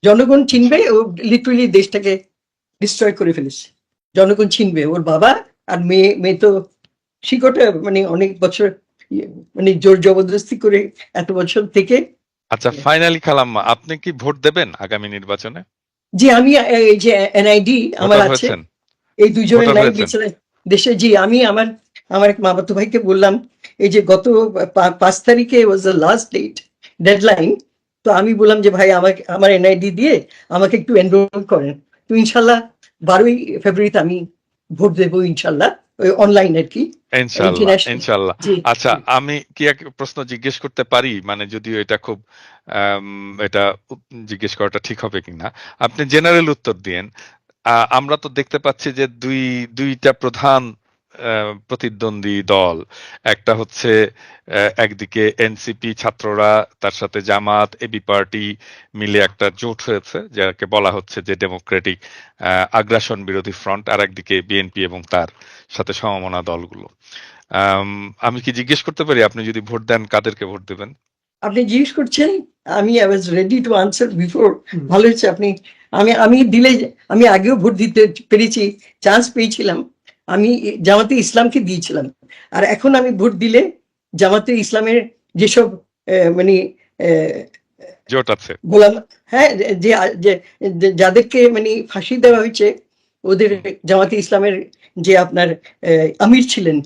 জনগণ চিনবে, ও লিটারালি দেশটাকে ডিস্ট্রয় করে ফেলেছে। জনগণ চিনবে, ওর বাবা আর মেয়ে, মেয়ে তো শিকটে মানে অনেক বছর মানে জোর জবরদস্তি করে এত বছর থেকে। আচ্ছা, ফাইনালি খালাম্মা, আপনি কি ভোট দেবেন আগামী নির্বাচনে? যে আমি এই যে এনআইডি আমার ভোটার আছে, হয়েছেন? এই দুজনের ভোটার লাইন হয়েছেন? দিয়েছিলেন দেশে। জি, আমি আমার আমার এক মামাতো ভাইকে বললাম, এই যে গত 5 তারিখে ওয়াজ দ্য লাস্ট ডেডলাইন। তো আমি বললাম যে ভাই আমাকে আমার এনআইডি দিয়ে আমাকে একটু এনরোল করেন। তো ইনশাল্লাহ 12ই ফেব্রুয়ারিতে আমি ভোট দেবো ইনশাল্লাহ, ওই অনলাইন আর কি, ইনশাল্লাহ, ইন্টারন্যাশনাল। ইনশাল্লাহ। জি। আচ্ছা, আমি কি এক প্রশ্ন জিজ্ঞেস করতে পারি, মানে যদিও এটা খুব এটা জিজ্ঞেস করাটা ঠিক হবে কিনা, আপনি জেনারেল উত্তর দিয়েন। আমরা তো দেখতে পাচ্ছি যে দুইটা প্রধান প্রতিদ্বন্দ্বী দল, একটা হচ্ছে একদিকে এনসিপি ছাত্ররা, তার সাথে জামাত এবি পার্টি মিলে একটা জোট হয়েছে যাকে বলা হচ্ছে যে ডেমোক্রেটিক আগ্রাসন বিরোধী ফ্রন্ট, আর একদিকে বিএনপি এবং তার সাথে সমমনা দলগুলো। আমি কি জিজ্ঞেস করতে পারি, আপনি যদি ভোট দেন কাদেরকে ভোট দেবেন? আপনি জিজ্ঞেস করছেন, আমি I was ready to answer before. ভালো হচ্ছে আপনি, আমি দিলে, আমি আগেও ভোট দিতে পেরেছি, চান্স পেয়েছিলাম। আমি জামাতে ইসলামকে দিয়েছিলাম, আর এখন আমি ভোট দিলে জামাতে ইসলামের যেসব মানে জোট আছে। গোলাম, হ্যাঁ, যে যাদেরকে মানে ফাঁসি দেওয়া হয়েছে, ওদের হুম, জামাতে ইসলামের যে আপনার আমির ছিলেন,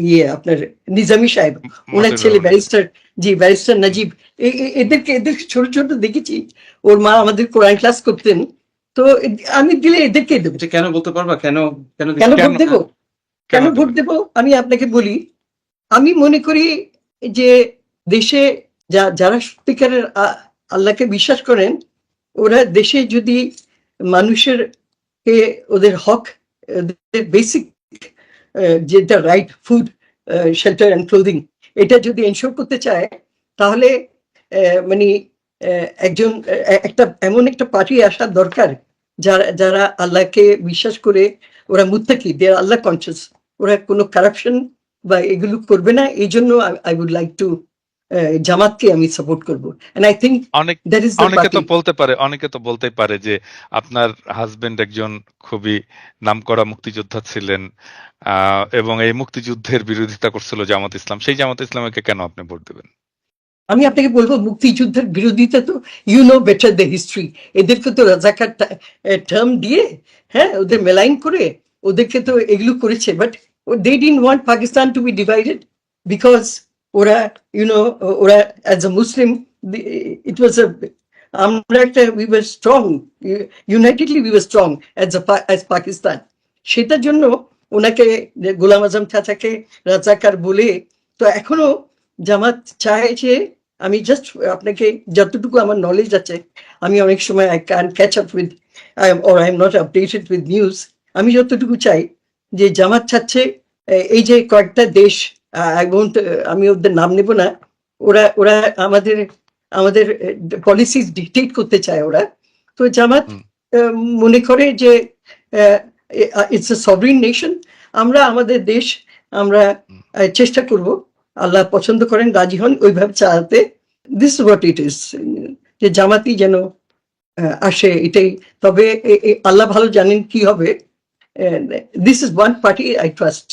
ইয়ে আপনার নিজামী সাহেব, ওনার মতিউর ছেলে রহমান নিজামী। ব্যারিস্টার, জি ব্যারিস্টার নাজিব, এদের ছোট ছোট দেখেছি। ওর মা আমাদের কোরআন ক্লাস করতেন। তো আমি দিলে এদেরকে দেবো। এটা কেন বলতে পারবা? কেন কেন কেন দিচ্ছ? ভোট কেন দেবো? কেন কেন ভোট দেবেন? দেবো আমি আপনাকে বলি। আমি মনে করি যে দেশে যারা সত্যিকারের আল্লাহকে বিশ্বাস করেন, ওরা দেশে যদি মানুষের কে ওদের হক, ওদের বেসিক যেটা right, food, shelter and clothing, এটা যদি এনশোর করতে চায়, তাহলে মানে একজন একটা এমন একটা পার্টি আসা দরকার, যারা যারা আল্লাহকে বিশ্বাস করে, ওরা মুত্তাকি, দে আর আল্লাহ কনসিয়াস, ওরা কোনো কারাপশন বা এগুলো করবে না। এই জন্য আই উড লাইক টু জামাতকে আমি সাপোর্ট করবো, এন্ড আই থিঙ্ক অনেক দ্যাট ইজ দ্য অনেকে তো পার্টি। বলতে পারে, অনেকে তো বলতেই পারে যে আপনার হাজবেন্ড একজন খুবই নামকরা মুক্তিযোদ্ধা ছিলেন, এবং এই মুক্তিযুদ্ধের বিরোধিতা করছিল জামাত ইসলাম, সেই জামাত ইসলামকে কেন আপনি ভোট দেবেন? আমি আপনাকে বলবো, মুক্তিযুদ্ধের বিরোধিতা তো you know better the history. এদেরকে তো রাজাকার টার্ম দিয়ে, হ্যাঁ, ওদের হুম, মেলাইন করে ওদেরকে তো হুম, এগুলো করেছে। But they didn't want Pakistan to be divided, because ওরা, you, know as a Muslim, it was a, আমরা একটা, we were strong, unitedly we were strong as Pakistan. সেটার জন্য ওনাকে, গোলাম আজম চাচাকে রাজাকার বলে। তো এখনো জামাত চায় যে, আমি জাস্ট আপনাকে যতটুকু আমার নলেজ আছে, আমি অনেক সময় I can catch up with, or I am not updated with news. আমি যতটুকু চাই যে জামাত চাচ্ছে এই যে কয়েকটা দেশ, আমি ওদের নাম নেব না, ওরা ওরা আমাদের আমাদের পলিসিস ডিকটেট করতে চায় ওরা। তো জামাত হুম, মনে করে যে ইটস এ সভরিন নেশন, আমরা আমাদের দেশ আমরা হুম। চেষ্টা করব, আল্লাহ পছন্দ করেন, রাজি হন ওইভাবে চালাতে। দিস হোয়াট ইট ইজ, যে জামাতি যেন আসে, এটাই। তবে আল্লাহ ভালো জানেন কি হবে। This is one party I trust.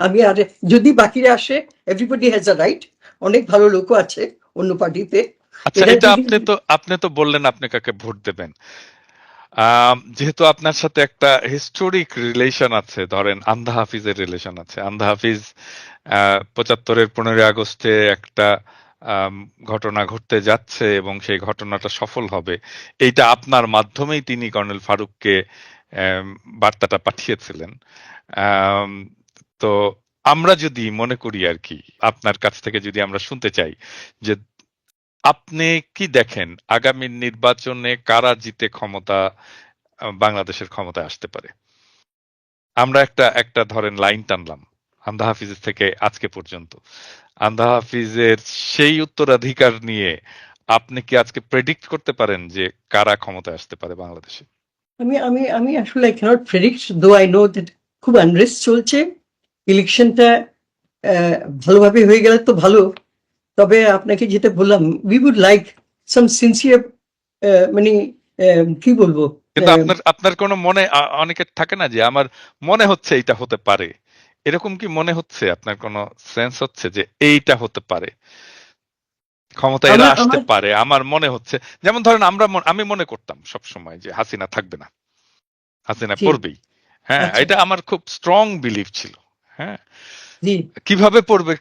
আমি আর যদি বাকিরা আসে, এভরিবডি হ্যাজ আ রাইট, অনেক ভালো লোকও আছে অন্য পার্টিতে। আচ্ছা, এরা এটা যদি, আপনি তো বললেন আপনি কাকে ভোট দেবেন। যেহেতু আপনার সাথে একটা হিস্টোরিক রিলেশন আছে, ধরেন আন্ধা হাফিজের রিলেশন আছে। আন্ধা হাফিজ 75-এর 15ই আগস্টে একটা আম, ঘটনা ঘটতে যাচ্ছে এবং সেই ঘটনাটা সফল হবে, এইটা আপনার মাধ্যমেই তিনি কর্নেল ফারুককে আম, বার্তাটা পাঠিয়েছিলেন। আম, তো আমরা যদি মনে করি আর কি, আপনার কাছ থেকে যদি আমরা শুনতে চাই যে আপনি কি দেখেন আগামী নির্বাচনে কারা জিতে ক্ষমতা, বাংলাদেশের ক্ষমতায় আসতে পারে? আমরা একটা একটা ধরেন লাইন টানলাম আন্ধা হাফিজের থেকে আজকে পর্যন্ত। আন্ধা হাফিজের সেই উত্তরাধিকার নিয়ে আপনি কি আজকে প্রেডিক্ট করতে পারেন যে কারা ক্ষমতায় আসতে পারে বাংলাদেশে? আমি আসলে I cannot predict, though I know that খুব আনরেস্ট চলছে। ইলেকশনটা ভালোভাবে হয়ে গেলে তো ভালো। তবে আপনাকে যেটা বললাম, we would like some sincere মানে কি বলবো, কিন্তু আপনার আপনার কোনো মনে অনেকের থাকে না যে আমার মনে হচ্ছে এইটা হতে পারে, এরকম কি মনে হচ্ছে আপনার কোনো সেন্স হচ্ছে যে এইটা হতে পারে, ক্ষমতা এরা আমার আসতে আমার পারে, আমার মনে হচ্ছে? যেমন ধরেন আমি মনে করতাম সব সময় যে হাসিনা থাকবে না, হাসিনা জি, পড়বেই। হ্যাঁ, আচ্ছা, এটা আমার খুব স্ট্রং বিলিফ ছিল। হ্যাঁ, জি, কিভাবে পড়বে,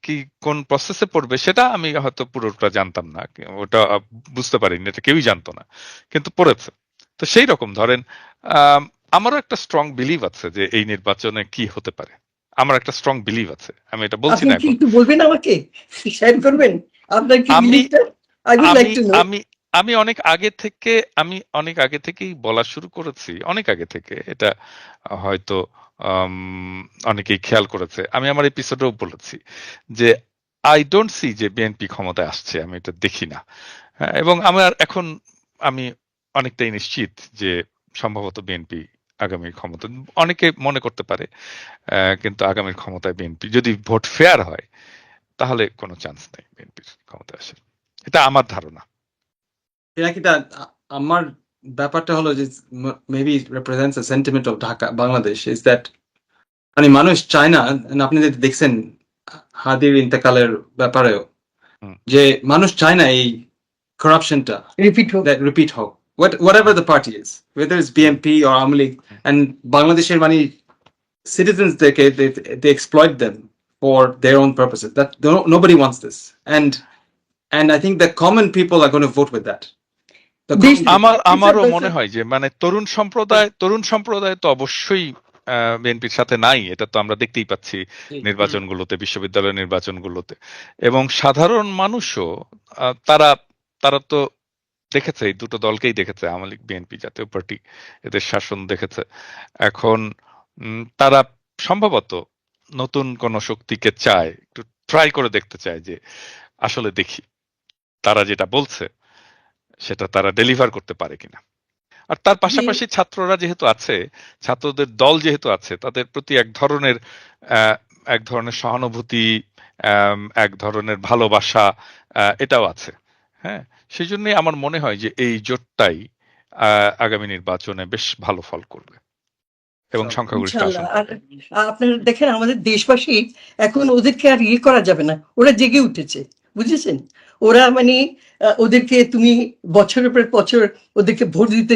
কি কোন প্রসেসে পড়বে সেটা আমি হয়তো পুরোটা জানতাম না, ওটা বুঝতে পারিনি, এটা কেউই জানতো না, কিন্তু পড়েছে। তো সেই রকম ধরেন আম, আমারও একটা স্ট্রং বিলিভ আছে যে এই নির্বাচনে কি হতে পারে। আমার একটা স্ট্রং বিলিভ আছে, আমি এটা বলছি আপনি না কি এখন। একটু বলবেন আমাকে, শেয়ার করবেন আপনার কি আমি বিলিফটা? আই উড লাইক আমি টু নো। আমি আমি অনেক আগে থেকেই বলা শুরু করেছি, অনেক আগে থেকে এটা হয়তো আম, অনেকেই খেয়াল করেছে, আমি আমার এপিসোডেও বলেছি যে আই ডোন্ট সি যে বিএনপি ক্ষমতায় আসছে, আমি এটা দেখি না। হ্যাঁ, এবং আমার এখন আমি অনেকটাই নিশ্চিত যে সম্ভবত বিএনপি আগামীর ক্ষমতা, অনেকে মনে করতে পারে কিন্তু আগামীর ক্ষমতায় বিএনপি যদি ভোট ফেয়ার হয় তাহলে কোনো চান্স নেই বিএনপির ক্ষমতায় আসার, এটা আমার ধারণা। পিনাকিদা, আমার ব্যাপারটা হলো যে maybe represents a sentiment of Dhaka Bangladesh is that মানে মানুষ চায় না, and আপনি যদি দেখছেন হাদির ইন্তেকালের ব্যাপারেও হুম, যে মানুষ চায় না এই করাপশনটা রিপিট হোক। that repeat হোক, whatever hmm, the party is, whether it's hmm, BNP or Awami League, hmm. and বাংলাদেশের মানে citizens they exploit them for their own purposes. That nobody wants this, and I think the common people are going to vote with that. The দেশ common people. আমারও মনে হয় যে মানে তরুণ সম্প্রদায় তো অবশ্যই বিএনপির সাথে নাই, এটা তো আমরা দেখতেই পাচ্ছি নির্বাচনগুলোতে, বিশ্ববিদ্যালয় নির্বাচনগুলোতে। এবং সাধারণ মানুষও তারা তারা তো দেখেছে, এই দুটো দলকেই দেখেছে, আওয়ামী লীগ বিএনপি জাতীয় পার্টি, এদের শাসন দেখেছে। এখন তারা সম্ভবত নতুন কোন শক্তিকে চায়, একটু ট্রাই করে দেখতে চায় যে আসলে দেখি তারা যেটা বলছে সেটা তারা ডেলিভার করতে পারে কিনা। আর তার জি, পাশাপাশি ছাত্ররা যেহেতু আছে, ছাত্রদের দল যেহেতু আছে, তাদের প্রতি আহ, এক ধরনের সহানুভূতি, এক ধরনের ভালোবাসা এটাও আছে। হ্যাঁ, সেই জন্যই আমার মনে হয় যে এই জোটটাই আগামী নির্বাচনে বেশ ভালো ফল করবে এবং সংখ্যাগরিষ্ঠ ইনশাল্লাহ। আসন আর পাবে। আপনারা দেখেন আমাদের দেশবাসী এখন ওদেরকে আর ইয়ে করা যাবে না, ওরা জেগে উঠেছে, বুঝেছেন? ওরা মানে ওদেরকে তুমি বছরের পর বছর ওদেরকে ভোট দিতে,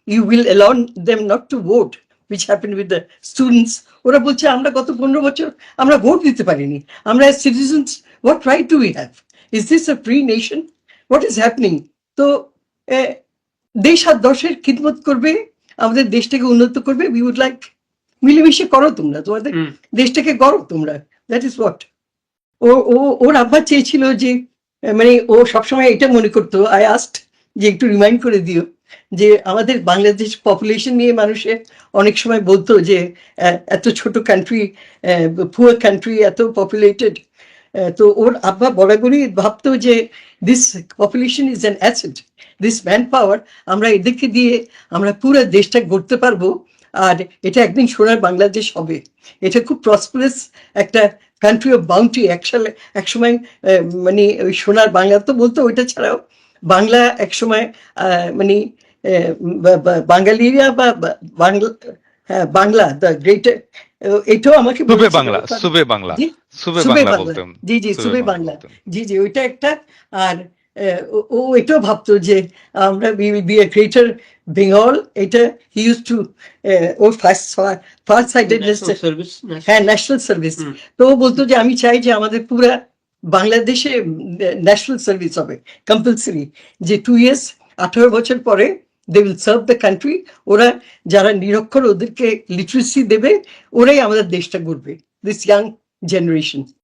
you will allow them not to vote, which happened with the students. ওরা বলছে আমরা গত 15 বছর আমরা ভোট দিতে পারিনি, আমরা citizens, what right do we have? Is this a free nation? What is happening? তো আহ, দেশ আর দশের খিদমত করবে, আমাদের দেশটাকে উন্নত করবে। উই উড লাইক, মিলেমিশে করো তোমরা, তোমাদের দেশটাকে গড়ো তোমরা, দ্যাট ইজ হোয়াট। ও ও ওর আব্বা চেয়েছিল যে মানে ও সবসময় এটা মনে করতো, আই আস্ট যে একটু রিমাইন্ড করে দিও যে আমাদের বাংলাদেশ পপুলেশন নিয়ে মানুষে অনেক সময় বলতো যে এত ছোট কান্ট্রি, পুয়ার কান্ট্রি, এত পপুলেটেড। তো ওর আব্বা বরাবরই ভাবতো যে this population is an asset, this man power, আমরা এদেরকে দিয়ে আমরা পুরো দেশটা গড়তে পারবো, আর এটা একদিন সোনার বাংলাদেশ হবে। এটা খুব প্রসপারাস একটা কান্ট্রি অফ বাউন্টি। একসময় মানে ওই সোনার বাংলা তো বলতো, ওইটা ছাড়াও বাংলা একসময় মানে বাঙালিরা বা বাংলা, হ্যাঁ বাংলা দ্য গ্রেটার, এটাও আমাকে সুবে বলেছিল। বাংলা, সুবে বাংলা, জি, সুবে সুবে বাংলা বাংলা, বলতেন, জি জি, সুবে সুবে বাংলা বাংলা, বলতেন। জি জি, ওইটা একটা। আর ও এটাও ভাবতো যে আমরা we will be a greater Bengal. এটা হি ইউজ টু, ওর ফার্স্ট সাইডেডনেস, হ্যাঁ ন্যাশনাল সার্ভিস। তো ও বলতো যে আমি চাই যে আমাদের পুরা বাংলাদেশে ন্যাশনাল সার্ভিস হবে কম্পালসারি, যে 2 years, 18 বছর পরে they will serve the country. ওরা যারা নিরক্ষর ওদেরকে লিটারেসি দেবে, ওরাই আমাদের দেশটা গড়বে, দিস ইয়াং জেনারেশন।